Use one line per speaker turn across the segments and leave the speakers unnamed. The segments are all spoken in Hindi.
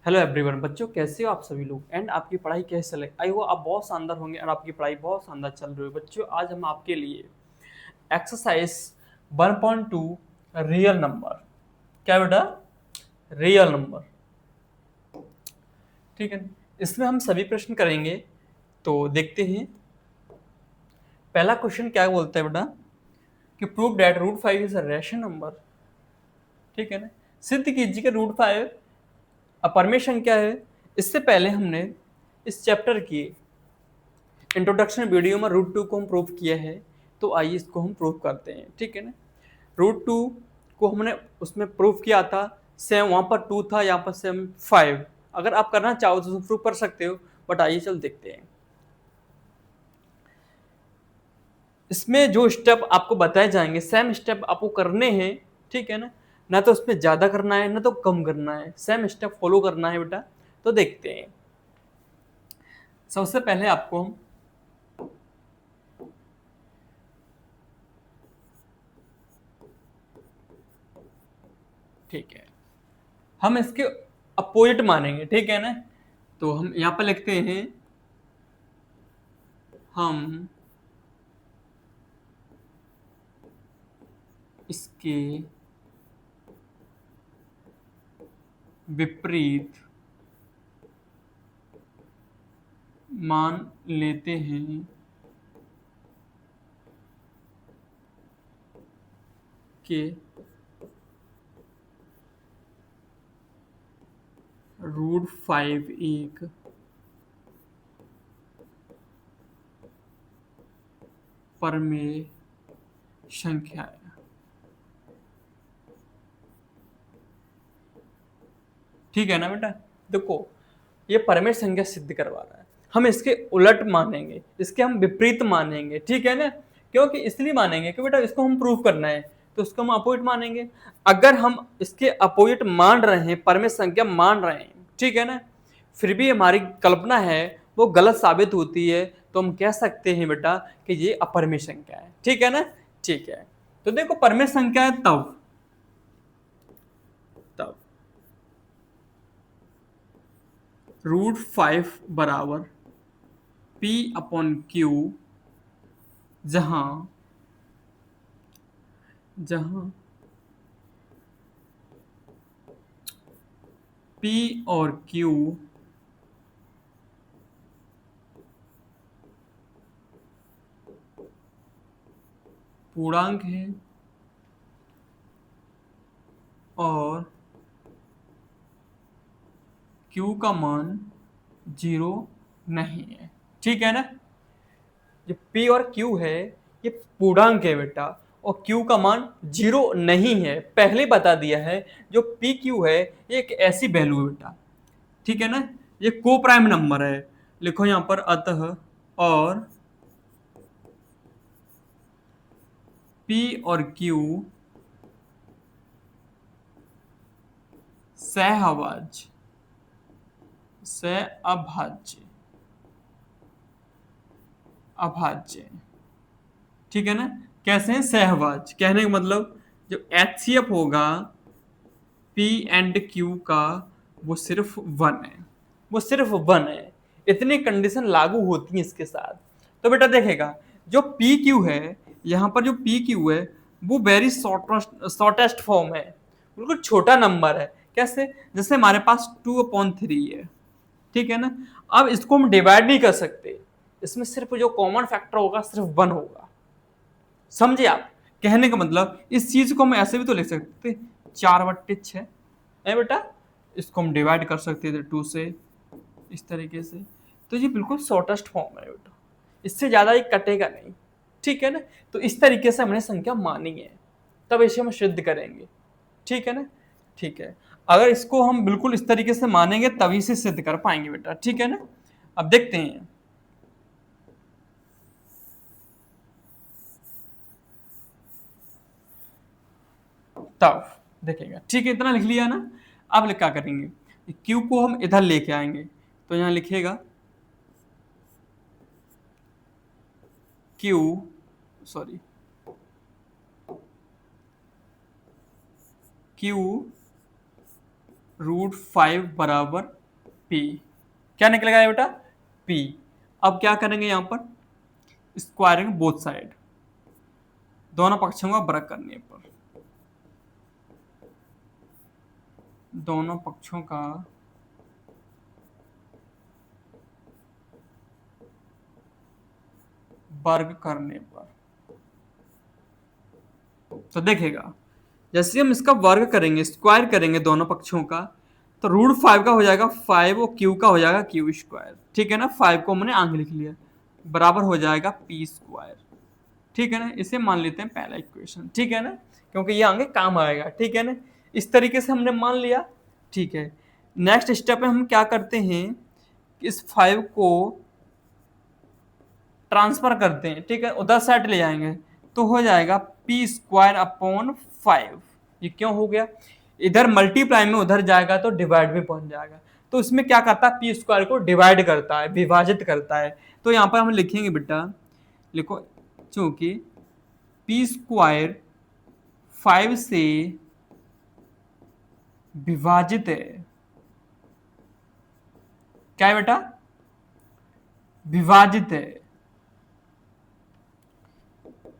हेलो एवरीवन बच्चों, कैसे हो आप सभी लोग एंड आपकी पढ़ाई कैसे चले। आई हो आप बहुत शानदार होंगे और आपकी पढ़ाई बहुत शानदार चल रही है। बच्चों, आज हम आपके लिए एक्सरसाइज 1.2 रियल नंबर, क्या बेटा, रियल नंबर, ठीक है। इसमें हम सभी प्रश्न करेंगे, तो देखते हैं। पहला क्वेश्चन क्या बोलता है बेटा कि prove that root 5 is a rational number, ठीक है ना। सिद्ध कीजिए कि रूट 5 अपरमेय संख्या है। इससे पहले हमने इस चैप्टर की इंट्रोडक्शन वीडियो में रूट 2 को हम प्रूव किया है, तो आइए इसको हम प्रूव करते हैं, ठीक है ना। रूट 2 को हमने उसमें प्रूव किया था, सेम वहाँ पर 2 था, यहाँ पर सेम 5। अगर आप करना चाहो तो प्रूव कर सकते हो, बट आइए चल देखते हैं। इसमें जो स्टेप आपको बताए जाएंगे सेम स्टेप आपको करने हैं, ठीक है ना। ना तो उसमें ज़्यादा करना है ना तो कम करना है, सेम स्टेप फॉलो करना है बेटा। तो देखते हैं। सबसे पहले आपको हम ठीक है, हम इसके अपोजिट मानेंगे, ठीक है ना। तो हम यहाँ पर लिखते हैं, हम इसके विपरीत मान लेते हैं कि रूट 5 एक परमेय संख्या है, ठीक है ना बेटा। देखो, ये परमेय संख्या सिद्ध करवा रहा है, हम इसके उलट मानेंगे, इसके हम विपरीत मानेंगे, ठीक है ना। क्योंकि इसलिए मानेंगे कि बेटा इसको हम प्रूव करना है, तो इसको हम अपोजिट मानेंगे। अगर हम इसके अपोजिट मान रहे हैं, परमेय संख्या मान रहे हैं, ठीक है ना, फिर भी हमारी कल्पना है वो गलत साबित होती है, तो हम कह सकते हैं बेटा कि ये अपरमेय संख्या है, ठीक है ना। ठीक है, तो देखो परमेय संख्या है तब तब रूट 5 बराबर P अपॉन Q, जहां जहां P और Q पूर्णांक है और Q का मान 0 नहीं है, ठीक है ना। जो P और Q है ये पूर्णांक है बेटा, और Q का मान 0 नहीं है, पहले बता दिया है। जो P Q है ये एक ऐसी वैल्यू है बेटा, ठीक है ना, ये को प्राइम नंबर है। लिखो यहां पर अतः और P और Q सहअभाज्य अभाज्य अभाज्य, ठीक है ना। कैसे हैं सहअभाज्य, कहने का मतलब जो HCF होगा P एंड Q का, वो सिर्फ 1 है, वो सिर्फ 1 है। इतनी कंडीशन लागू होती है इसके साथ। तो बेटा देखेगा, जो पी क्यू है, यहाँ पर जो पी क्यू है वो वेरी शॉर्टेस्ट फॉर्म है, बिल्कुल छोटा नंबर है। कैसे, जैसे हमारे पास 2/3 है, ठीक है ना। अब इसको हम डिवाइड नहीं कर सकते, इसमें सिर्फ जो कॉमन फैक्टर होगा सिर्फ 1 होगा, समझे आप। कहने का मतलब इस चीज को हम ऐसे भी तो लिख सकते, 4/6 है बेटा। इसको हम डिवाइड कर सकते थे 2 से, इस तरीके से। तो ये बिल्कुल शॉर्टेस्ट फॉर्म है बेटा, इससे ज्यादा ये कटेगा नहीं, ठीक है ना। तो इस तरीके से हमने संख्या मानी है, तब इसे हम सिद्ध करेंगे, ठीक है ना। ठीक है, अगर इसको हम बिल्कुल इस तरीके से मानेंगे तभी से सिद्ध कर पाएंगे बेटा, ठीक है ना। अब देखते हैं। तब देखेगा, ठीक है, इतना लिख लिया ना। अब क्या करेंगे, क्यू को हम इधर लेके आएंगे, तो यहां लिखेगा क्यू, सॉरी, क्यू √5 बराबर P। क्या निकलेगा ये बेटा? P। अब क्या करेंगे यहाँ पर? स्क्वायरिंग बोथ साइड, दोनों पक्षों का वर्ग करने पर, दोनों पक्षों का वर्ग करने पर, तो देखेगा जैसे हम इसका वर्ग करेंगे, स्क्वायर करेंगे दोनों पक्षों का, तो √5 का हो जाएगा 5 और क्यू का हो जाएगा क्यू स्क्वायर। ठीक है ना, 5 को हमने आगे लिख लिया, बराबर हो जाएगा P स्क्वायर। ठीक है ना, इसे मान लेते हैं पहला इक्वेशन। ठीक है ना, क्योंकि ये आगे काम आएगा। ठीक है ना, इस तरीके से हमने मान लिया। ठीक है, नेक्स्ट स्टेप में हम क्या करते हैं, इस 5 को ट्रांसफर करते हैं। ठीक है, उधर साइड ले जाएंगे तो हो जाएगा P स्क्वायर अपॉन 5। ये क्यों हो गया? इधर मल्टीप्लाई में उधर जाएगा तो डिवाइड में पहुंच जाएगा, तो इसमें क्या करता है, P स्क्वायर को डिवाइड करता है, विभाजित करता है। तो यहाँ पर हम लिखेंगे बेटा, लिखो, चूंकि P स्क्वायर 5 से विभाजित है, क्या है बेटा? विभाजित है,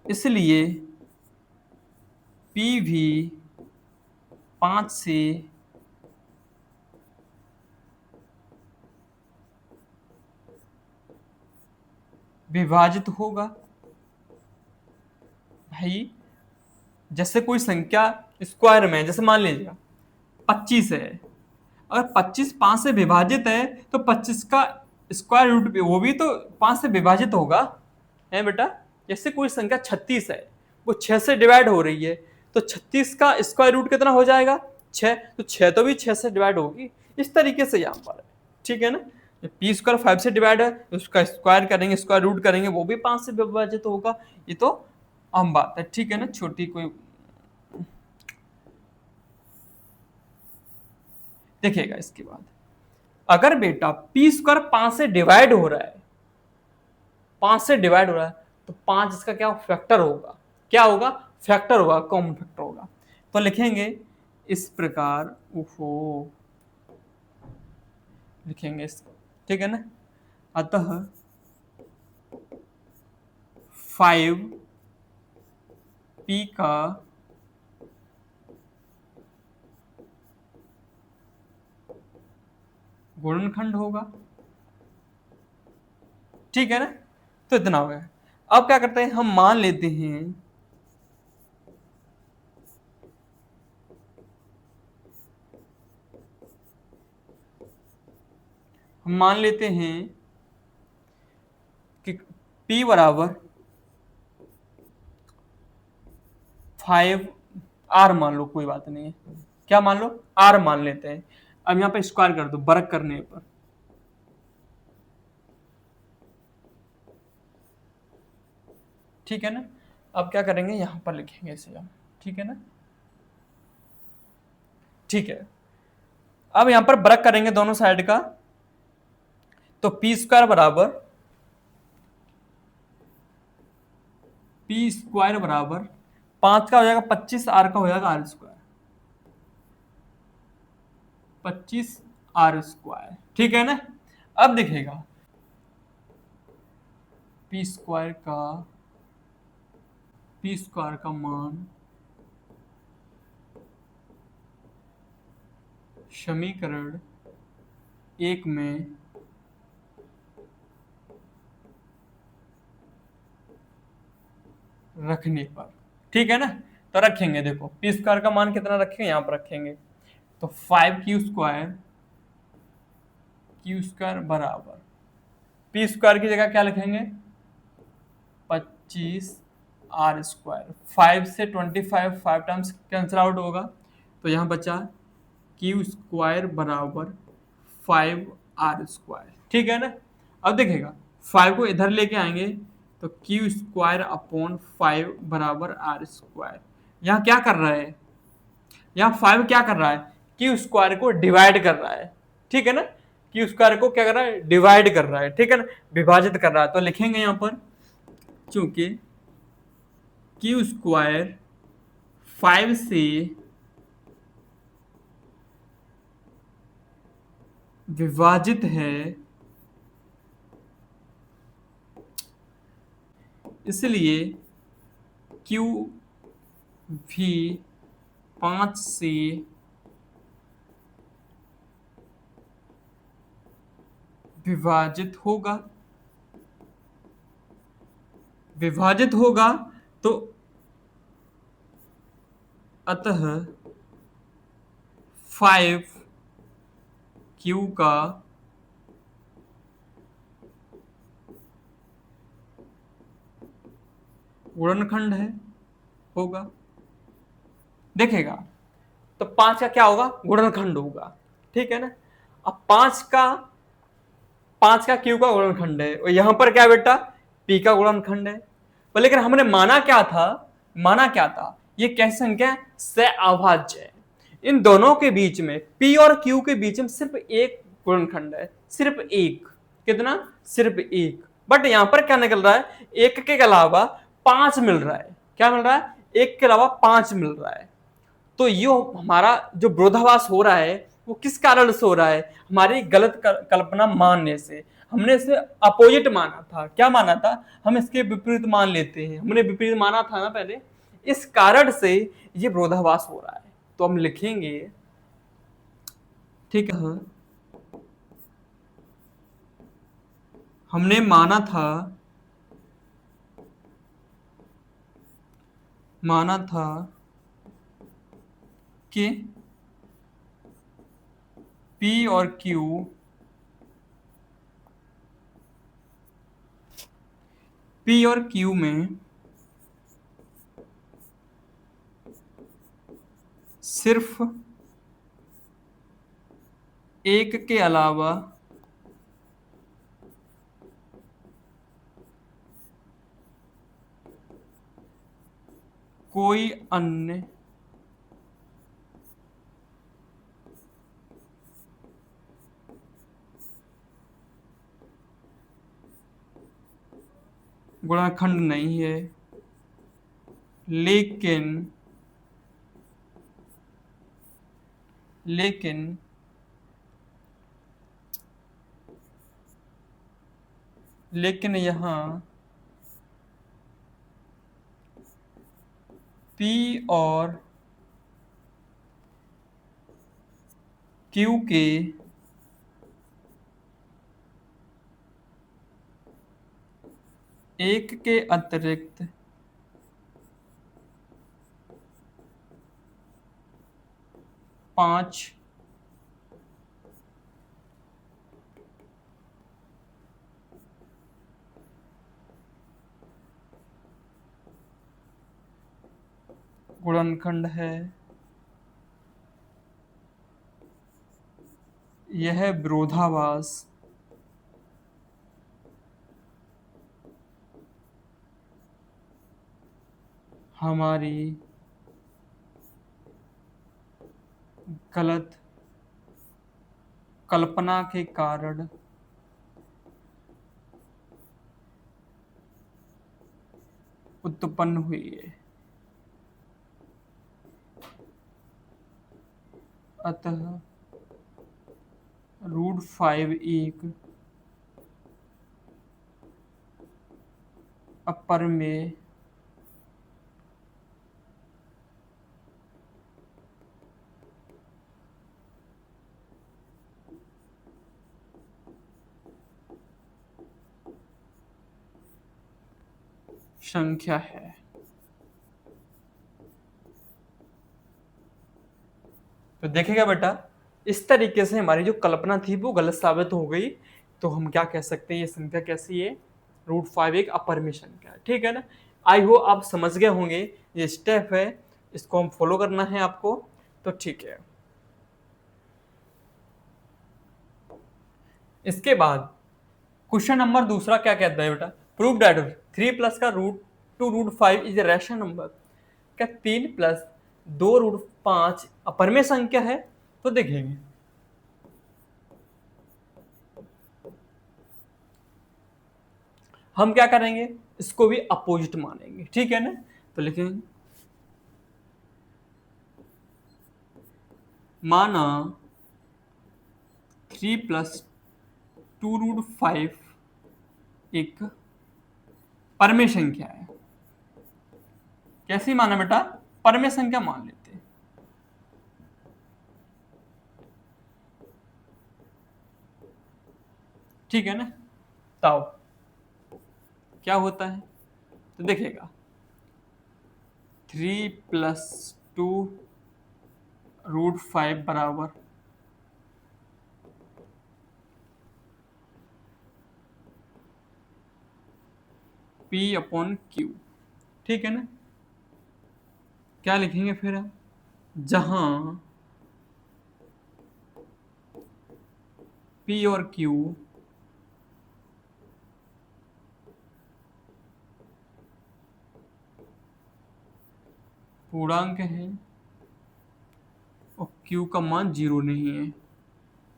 इसलिए P भी 5 से विभाजित होगा। भाई जैसे कोई संख्या स्क्वायर में, जैसे मान लीजिए 25 है, अगर 25 5 से विभाजित है तो 25 का स्क्वायर रूट भी, वो भी तो 5 से विभाजित होगा, है बेटा? जैसे कोई संख्या 36 है, वो 6 से डिवाइड हो रही है, तो 36 का स्क्वायर रूट कितना हो जाएगा? 6। तो 6 तो भी 6 से डिवाइड होगी। इस तरीके से यहाँ पर है। ठीक है ना, P स्क्वायर 5 से डिवाइड है, उसका स्क्वायर करेंगे, स्क्वायर रूट करेंगे, वो भी 5 से विभाजित होगा। ये तो आम बात है। ठीक है ना, छोटी कोई, देखिएगा इसके बाद, अगर बेटा P स्क्वायर 5 से डिवाइड हो रहा है, 5 से डिवाइड हो रहा है, तो 5 इसका क्या फैक्टर होगा? क्या होगा? फैक्टर होगा, कॉमन फैक्टर होगा। तो लिखेंगे इस प्रकार, ओहो, लिखेंगे इसको। ठीक है ना, अतः 5P का गुणनखंड होगा। ठीक है ना, तो इतना हो गया। अब क्या करते हैं, हम मान लेते हैं कि P बराबर 5R मान लो, कोई बात नहीं है, क्या मान लो? R मान लेते हैं। अब यहाँ पे स्क्वायर कर दो वर्ग करने पर, ठीक है ना। अब क्या करेंगे, यहां पर लिखेंगे इसे हम। ठीक है ना, ठीक है। अब यहां पर वर्ग करेंगे दोनों साइड का, तो P स्क्वायर बराबर, P स्क्वायर बराबर 5 का हो जाएगा 25, R का हो जाएगा R स्क्वायर, 25R स्क्वायर। ठीक है ना, अब दिखेगा P स्क्वायर का मान समीकरण 1 में रखने पर, ठीक है ना, तो रखेंगे। देखो P स्क्वायर का मान कितना रखेंगे, यहां पर रखेंगे, तो 5Q स्क्वायर बराबर P स्क्वायर की जगह क्या लिखेंगे, 25R स्क्वायर। 5 से 25 5 टाइम्स कैंसिल आउट होगा, तो यहाँ बचा Q स्क्वायर बराबर 5R स्क्वायर। ठीक है ना, अब देखेगा 5 को इधर लेके आएंगे, तो Q स्क्वायर अपॉन 5 बराबर R स्क्वायर। यहाँ क्या कर रहा है, यहाँ 5 क्या कर रहा है, Q स्क्वायर को डिवाइड कर रहा है। ठीक है ना, Q स्क्वायर को क्या कर रहा है, डिवाइड कर रहा है। ठीक है ना, विभाजित कर रहा है। तो लिखेंगे यहाँ पर, चूंकि Q स्क्वायर 5 से विभाजित है, इसलिए Q भी 5 से विभाजित होगा। विभाजित होगा तो अतः 5Q का गुणनखंड है, होगा। देखेगा तो 5 का क्या होगा, गुणनखंड होगा, ठीक है ना। अब 5 का Q का गुणनखंड है, और यहां पर क्या है बेटा, P का गुणनखंड है। पर लेकिन हमने माना क्या था, ये कैसी संख्या है, सहअभाज्य है। इन दोनों के बीच में, P और Q के बीच में सिर्फ एक गुणनखंड है, सिर्फ एक। कितना, सिर्फ एक। बट यहां पर क्या निकल रहा है, एक के अलावा 5 मिल रहा है। क्या मिल रहा है, एक के अलावा 5 मिल रहा है। तो ये हमारा जो विरोधाभास हो रहा है वो किस कारण से हो रहा है, हमारी गलत कल्पना मानने से। हमने इसे अपोजिट माना था, क्या माना था, हम इसके विपरीत मान लेते हैं, हमने विपरीत माना था ना पहले, इस कारण से ये विरोधाभास हो रहा है। तो हम लिखेंगे, ठीक है, हाँ, हमने माना था कि P और Q में सिर्फ एक के अलावा कोई अन्य गुणनखंड नहीं है, लेकिन यहां P और Q के एक के अतिरिक्त 5 गुणनखंड है। यह विरोधाभास हमारी गलत कल्पना के कारण उत्पन्न हुई है। अतः √5 एक अपरिमेय संख्या है। तो देखेगा बेटा, इस तरीके से हमारी जो कल्पना थी वो गलत साबित हो गई। तो हम क्या कह सकते हैं, ये संख्या कैसी है, √5 एक अपरिमेय संख्या है, ठीक है ना। आई होप आप समझ गए होंगे, ये स्टेप है, इसको हम फॉलो करना है आपको। तो ठीक है, इसके बाद क्वेश्चन नंबर दूसरा क्या कहता है बेटा, प्रूव दैट 3 प्लस का √2 √5 इज ए रैशनल नंबर। क्या 3 प्लस 2 √5 अपरिमेय संख्या है। तो देखेंगे, हम क्या करेंगे, इसको भी अपोजिट मानेंगे, ठीक है ना। तो लिखेंगे, माना 3+2√5 एक परमेय संख्या है। कैसी माना बेटा? परमेय संख्या मान लेते हैं। ठीक है ना? तब क्या होता है तो देखिएगा, 3+2√5 बराबर P/Q। ठीक है ना? क्या लिखेंगे फिर हम? जहां P और Q पूर्णांक है और Q का मान 0 नहीं है।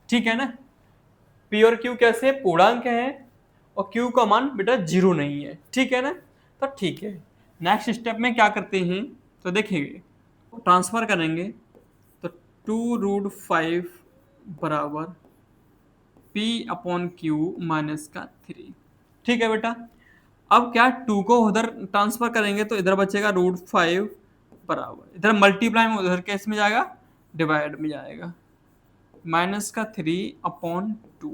ठीक है ना? P और Q कैसे पूर्णांक है और Q का मान बेटा 0 नहीं है। ठीक है ना? तो ठीक है, नेक्स्ट स्टेप में क्या करते हैं तो देखेंगे, ट्रांसफर करेंगे तो 2√5 बराबर P/Q-3। ठीक है बेटा? अब क्या 2 को उधर ट्रांसफर करेंगे तो इधर बचेगा √5 बराबर, इधर मल्टीप्लाई में उधर केस में जाएगा, डिवाइड में जाएगा, -3/2।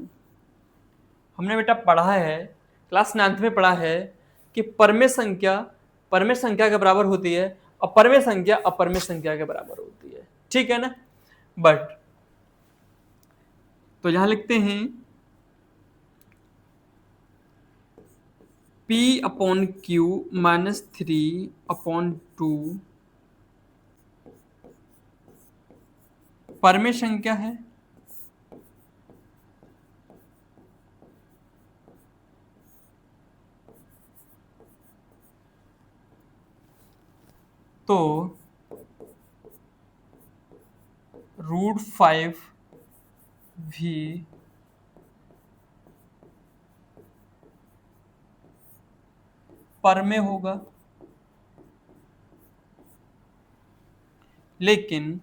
हमने बेटा पढ़ा है, क्लास 9th में पढ़ा है कि परमेय संख्या के बराबर होती है, अपरमेय संख्या के बराबर होती है। ठीक है ना? बट तो यहां लिखते हैं P/Q-3/2 परमेय संख्या है, तो √5 भी परमेय होगा, लेकिन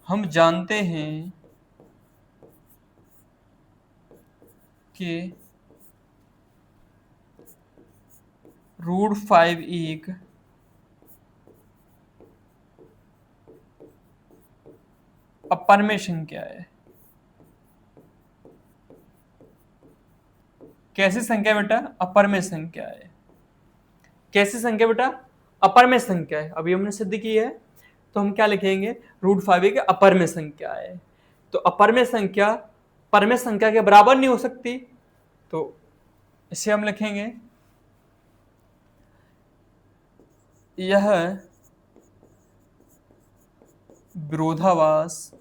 हम जानते हैं कि √5 एक अपरमेय संख्या है। कैसी संख्या बेटा? अपरमेय संख्या है। कैसी संख्या बेटा? अपरमेय संख्या है। अभी हमने सिद्ध की है, तो हम क्या लिखेंगे? √5 एक अपरमेय संख्या है। तो अपरमेय संख्या परमेय संख्या के बराबर नहीं हो सकती, तो इसे हम लिखेंगे यह विरोधाभास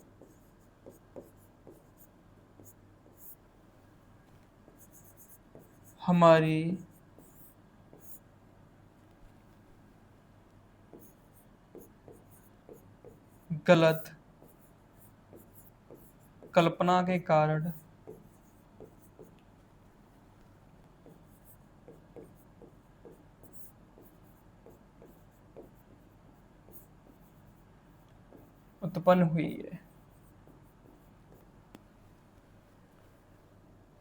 हमारी गलत कल्पना के कारण उत्पन्न हुई है।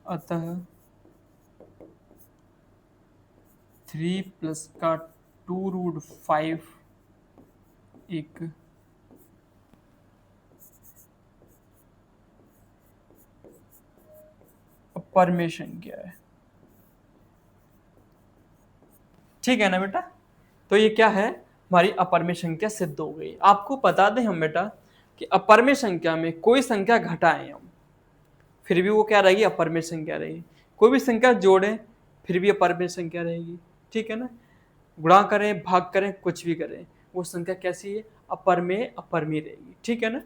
अतः 3+2√5 एक अपरमेय संख्या है। ठीक है ना बेटा? तो ये क्या है? हमारी अपरमेय संख्या सिद्ध हो गई। आपको बता दें हम बेटा कि अपरमेय संख्या में कोई संख्या घटाएं हम, फिर भी वो क्या रहेगी? अपरमेय संख्या रहेगी। कोई भी संख्या जोड़ें फिर भी अपरमेय संख्या रहेगी। ठीक है ना? गुणा करें, भाग करें, कुछ भी करें, वो संख्या कैसी है? अपरमेय रहेगी। ठीक है ना?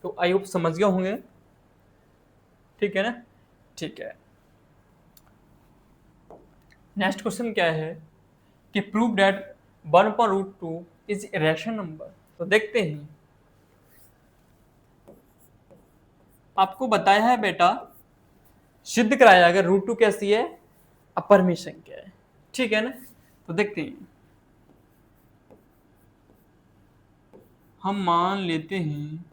तो आई होप समझ गए होंगे। ठीक है ना? ठीक है, नेक्स्ट क्वेश्चन क्या है कि prove that 1/√2 is a rational number. तो देखते हैं, आपको बताया है बेटा, सिद्ध कराया अगर √2 कैसी है? अपरमेय संख्या है। ठीक है ना? तो देखते हैं, हम मान लेते हैं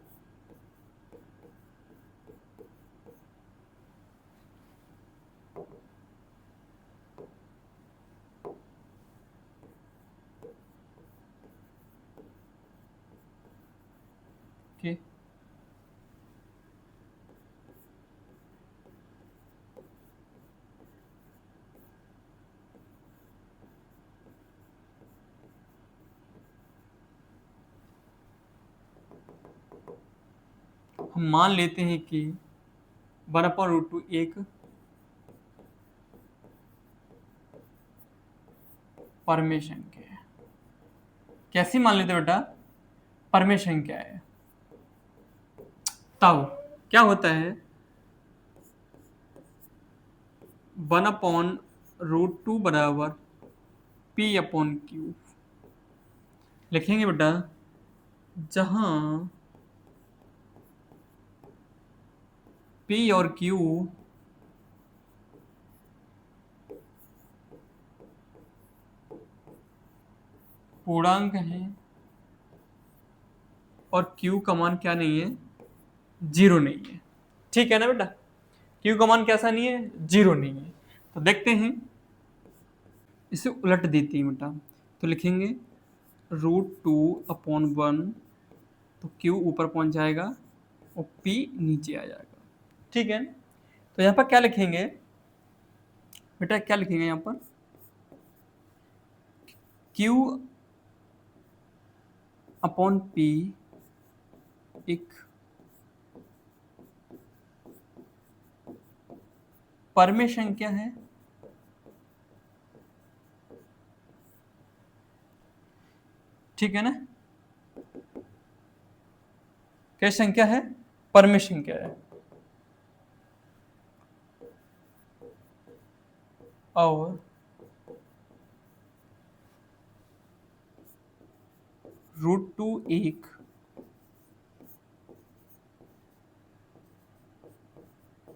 कि हम मान लेते हैं कि 1/√2 एक परमेय संख्या है। कैसी मान लेते हैं बेटा? परमेय संख्या है। तब क्या होता है? 1/√2 बराबर P/Q। लिखेंगे बेटा, जहां P और Q पूर्णांक हैं और Q का मान क्या नहीं है? जीरो नहीं है। ठीक है ना बेटा? Q का मान कैसा नहीं है? जीरो नहीं है। तो देखते हैं, इसे उलट देते हैं बेटा। तो लिखेंगे √2/1, तो Q ऊपर पहुंच जाएगा और P नीचे आ जाएगा। ठीक है, तो यहाँ पर क्या लिखेंगे बेटा? क्या लिखेंगे यहाँ पर? Q/P एक परमेय संख्या है। ठीक है ना? क्या संख्या है? परमेय संख्या है। और √2 एक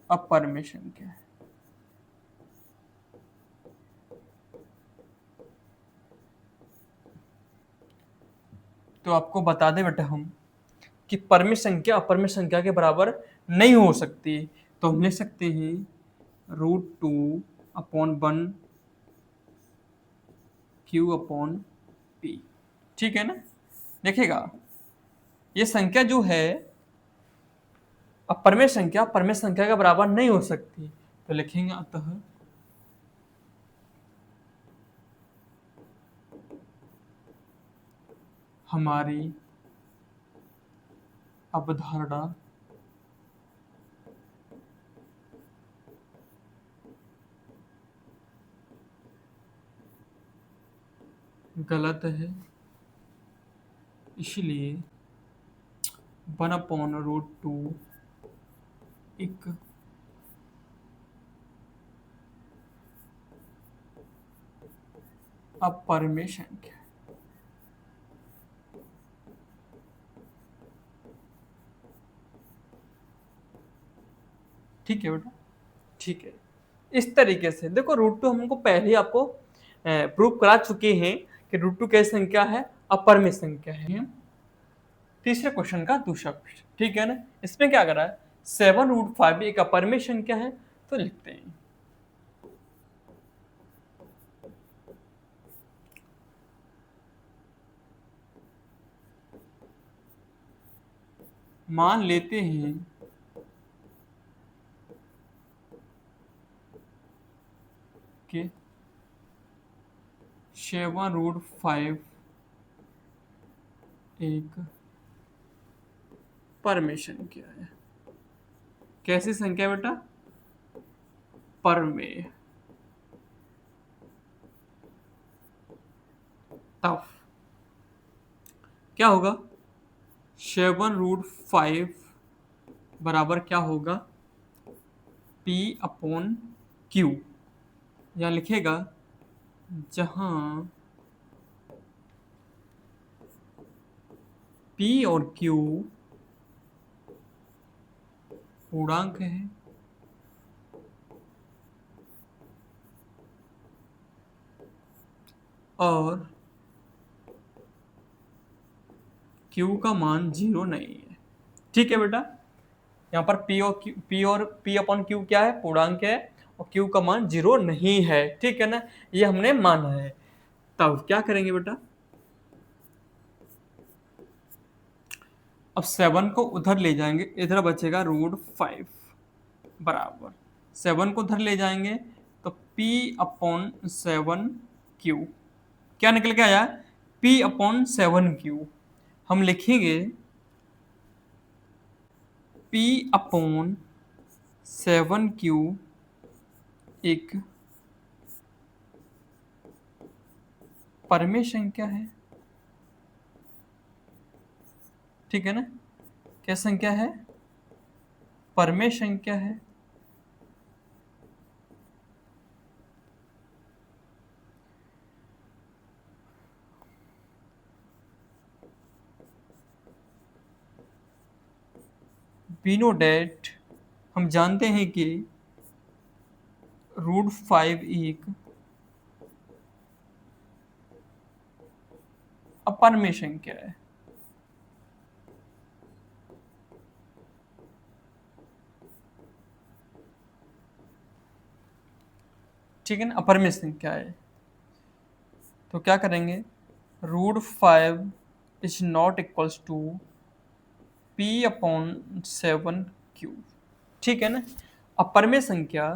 अपरमेय संख्या है। तो आपको बता दें बेटा हम कि परमेय संख्या अपरमेय संख्या के बराबर नहीं हो सकती। तो हम लिख सकते हैं √2/1 Q/P। ठीक है ना? देखिएगा, ये संख्या जो है अपरमेय संख्या परमेय संख्या के बराबर नहीं हो सकती। तो लिखेंगे अतः हमारी अवधारणा गलत है, इसलिए 1/√2 एक अपरमेय संख्या है। ठीक है बेटा? ठीक है। इस तरीके से देखो, √2 हमको पहले ही आपको प्रूव करा चुके हैं कि √2 कैसी संख्या है? अपरमेय संख्या है। तीसरे क्वेश्चन का दूसरा क्वेश्चन, ठीक है ना? इसमें क्या करा है? 7√5 एक अपरमेय संख्या है। तो लिखते हैं, मान लेते हैं कि 7√5 एक परमेय संख्या है। कैसी संख्या बेटा? परमेय। तब क्या होगा? 7√5 बराबर क्या होगा? P/Q। यहाँ लिखेगा, जहां P और Q पूर्णांक है और क्यू का मान 0 नहीं है। ठीक है बेटा, यहाँ पर पी अपॉन क्यू क्या है, पूर्णांक है, और क्यू का मान 0 नहीं है। ठीक है ना, ये हमने माना है। तब क्या करेंगे बेटा, अब 7 को उधर ले जाएंगे, इधर बचेगा √5 बराबर 7 को उधर ले जाएंगे तो P अपॉन 7Q क्या निकल के आया, P अपॉन 7Q। हम लिखेंगे P अपॉन 7Q एक परमेय संख्या है। ठीक है ना, क्या संख्या है, परमेय संख्या है। वी नो डैट, हम जानते हैं कि √5 एक अपरमेय संख्या है। ठीक है ना, अपरमेय संख्या है। तो क्या करेंगे, √5 is not equals to P upon 7Q। ठीक है ना, अपरमेय संख्या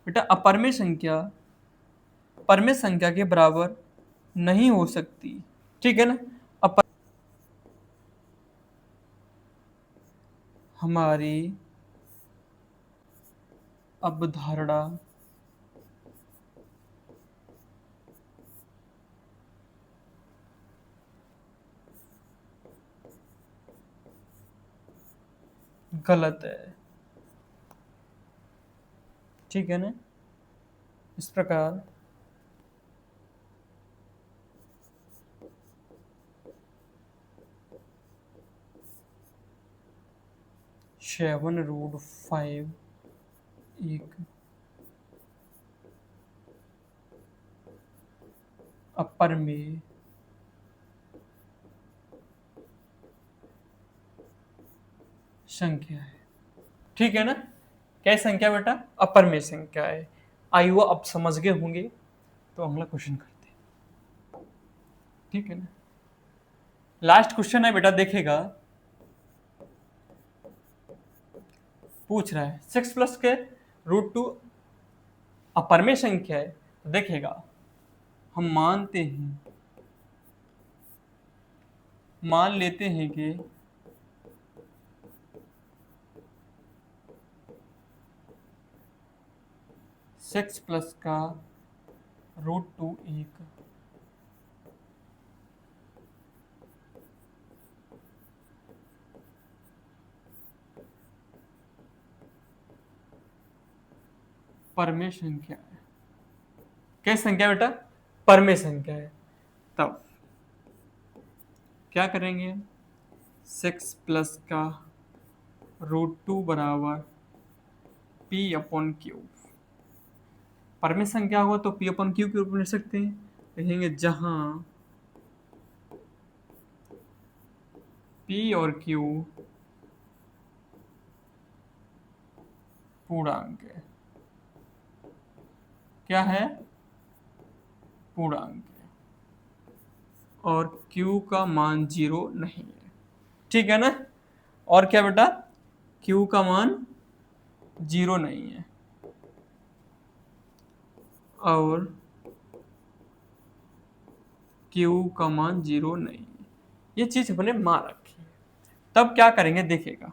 बेटा, अपरमेय संख्या परमेय संख्या के बराबर नहीं हो सकती। ठीक है ना, अपर हमारी अवधारणा गलत है। ठीक है ना, इस प्रकार √5 एक अपरमेय संख्या है। ठीक है ना, क्या संख्या बेटा, अपरमेय संख्या है। आइए वो अब समझ गए होंगे, तो अगला क्वेश्चन करते हैं। ठीक है ना, लास्ट क्वेश्चन है बेटा, देखेगा पूछ रहा है 6 प्लस के √2 अपरमेय संख्या है। तो देखेगा, हम मान लेते हैं कि सिक्स प्लस का √2 एक परमेय संख्या है। क्या संख्या बेटा, परमेय संख्या है। तब क्या करेंगे, 6 प्लस का √2 बराबर P अपॉन क्यू। परमेय संख्या होगा तो P अपॉन क्यू के रूप में लिख सकते हैं। लिखेंगे जहां P और Q पूर्णांक है। क्या है, पूर्णांक है, और Q का मान 0 नहीं है। ठीक है ना, और क्या बेटा, Q का मान 0 नहीं है, और Q का मान 0 नहीं है, ये चीज हमने मान रखी है। तब क्या करेंगे, देखेगा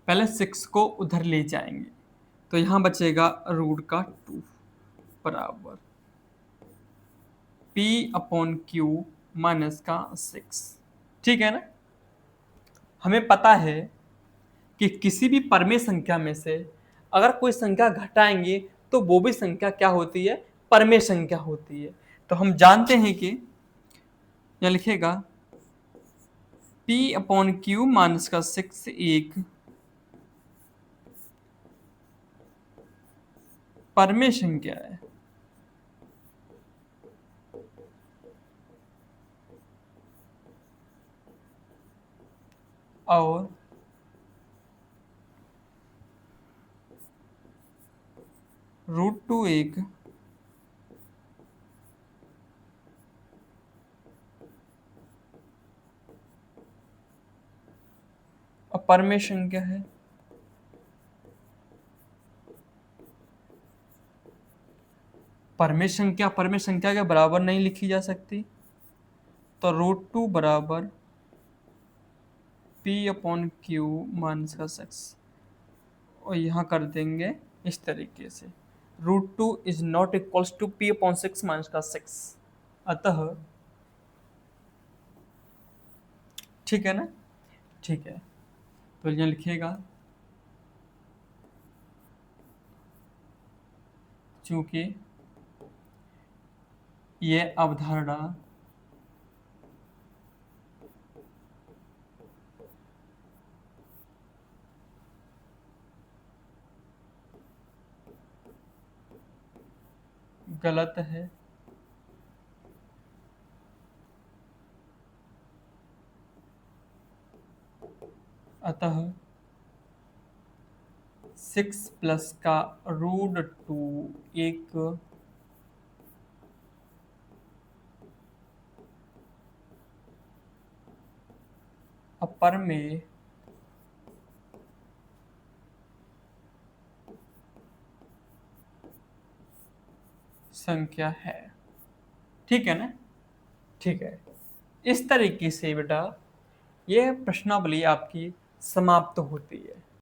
पहले 6 को उधर ले जाएंगे, तो यहां बचेगा √2 बराबर P अपॉन क्यू माइनस का 6। ठीक है ना, हमें पता है कि किसी भी परमेय संख्या में से अगर कोई संख्या घटाएंगे तो वो भी संख्या क्या होती है, परमेय संख्या होती है। तो हम जानते हैं कि यह लिखेगा P अपॉन क्यू माइनस का 6 एक परमेय संख्या है। और √2 एक अपरमेय संख्या है। परमेय संख्या के बराबर नहीं लिखी जा सकती, तो √2 बराबर P/Q माइनस का 6, और यहाँ कर देंगे इस तरीके से, √2 is not equals to P/6 minus का 6। अतः ठीक है ना, ठीक है, तो यहाँ लिखिएगा चूंकि ये अवधारणा गलत है, अतः 6 प्लस का √2 एक अपरमेय संख्या है। ठीक है ना, ठीक है। इस तरीके से बेटा ये प्रश्नावली आपकी समाप्त होती है।